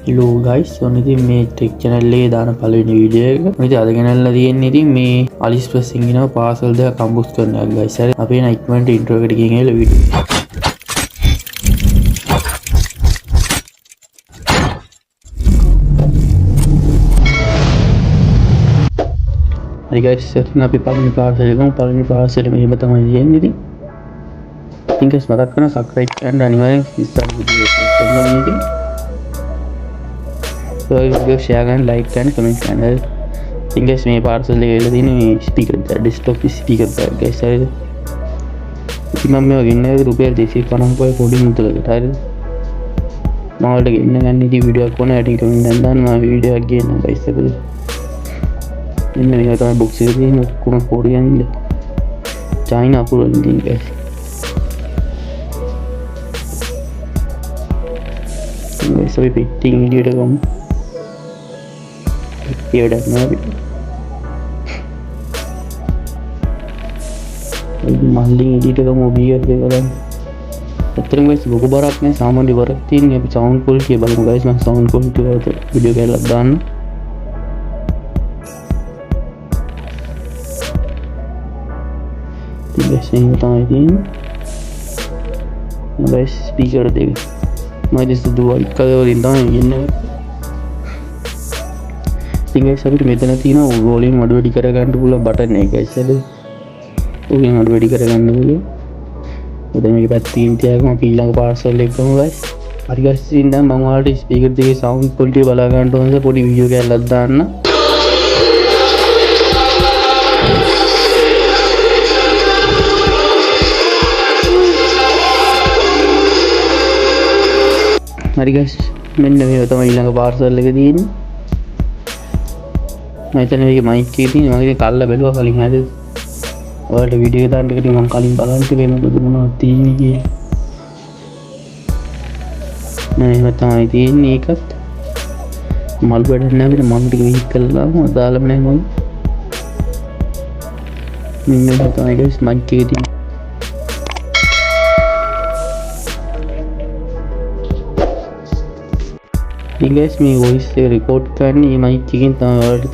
Hello guys, ඔන්න ඉතින් මේ ටෙක් channel එකේ දාන පළවෙනි වීඩියෝ එක. ඔන්න ඉතින් අද ගෙනල්ලා තියෙන්නේ ඉතින් මේ AliExpress එකෙන් ගෙනාව පාසල් දෙකක් කම්බුස් කරනවා guys. හරි අපි එන ඉක්මනට intro එකට ගිහින් එල වීඩියෝ. හරි guys, ඉතින් අපි පළවෙනි පාසල් එකම පළවෙනි පාසල් එක මෙහෙම තමයි තියෙන්නේ ඉතින්. ඉතින් guys මතක් කරන්න subscribe කරන්න අනිවාර්යෙන් ඉස්සර වීඩියෝ එක කරන්න ඉතින්. So video share and like and comment channel. ඉතින් guys මේ පාර්සල් එක එලා තියෙන්නේ මේ ස්පීකර් එක desktop ස්පීකර් එක guys හරිද. ඉතින් මම මේවා ගෙන්නේ රුපියල් 250ක පොඩි මුදලකට හරිද. මම වලට ගෙන්න ගන්න ඉතින් වීඩියෝ එකක් ඕන ඇටින් කමෙන්ට් එකෙන් දාන්න මම වීඩියෝ එකක් ගේන්න guys හරිද. ඉන්න මේක තමයි box එකේ තියෙන ඔක්කොම කොරියන් ඉන්න. චයිනා අපුරන් ඉතින් guys. guys අපි පිටින් වීඩියෝ එක ගමු. Here now මල්ලින් එඩිට් එක මොබිය එක බලන්න. ඇත්තටම guys ලොකු බරක් නෑ සාමාන්‍ය බරක් තියෙන්නේ. අපි sound quality බලමු guys. මම sound quality වලට වීඩියෝ එකක් දාන්න. ඉතින් guys මේ තමයි තියෙන්නේ. guys speaker දෙක. මම ඉතින් දුවයි කලවලින් තමයි ඉන්නේ. ඉතින් guys අපිට මෙතන තියෙන වොලියුම් අඩු වැඩි කරගන්න පුළුවන් බටන් එක guys හරිද. වොලියුම් අඩු වැඩි කරගන්න පුළුවන්. දැන් මේක පැත්තකින් තියාගමු අපි ඊළඟ පාර්සල් එක ගමු guys. හරි guys ඉතින් දැන් මම ඔයාලට ස්පීකර් දෙකේ sound quality බලා ගන්න ඕනද පොඩි වීඩියෝ එකක් දාන්න. හරි guys මෙන්න මේ තමයි ඊළඟ පාර්සල් එක තියෙන්නේ. මම හිතන්නේ මේකේ මයික් එකේ තියෙන මම ඉතින් කල්ලා බැලුවා කලින් හරිද. ඔයාලට වීඩියෝ එක දාන්න එකට මම කලින් බලන්න තිබේ මොකද මොනවද තියෙන්නේ කියලා. නෑ එහෙම තමයි තියෙන්නේ ඒකත්. මල් වැඩක් නෑ අපිට මල් ටික විහික් කළා මම දාලම නෑ මම. මෙන්න තමයි guys මයික් එකේ තියෙන්නේ. ඉතින් guys මේ voice එක record කරන්නේ මේ mic එකෙන් තමයි. ඔයාලට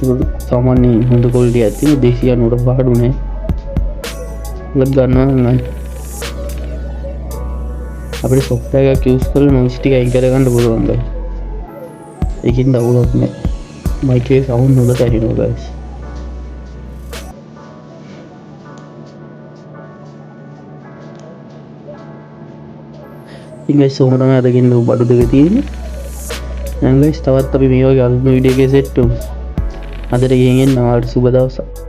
සාමාන්‍ය හොඳ quality එකක් තියෙන 290 පාඩු නේ. ලග් ගන්නවා නම් අපිට software එකක් use කරලා noise ටික අයින් කරගන්න පුළුවන් guys. ඒකින් දවුලක් නෑ. mic එකේ sound හොඳට ඇහෙනවා guys. ඉතින් guys ඔහොම තමයි අද ගෙන්න බඩු දෙක තියෙන්නේ. දැන් guys තවත් අපි මේ වගේ අලුත් වීඩියෝ එකක සෙට් වෙමු. අදට ගිහින් එන්න ඔයාලට සුබ දවසක්.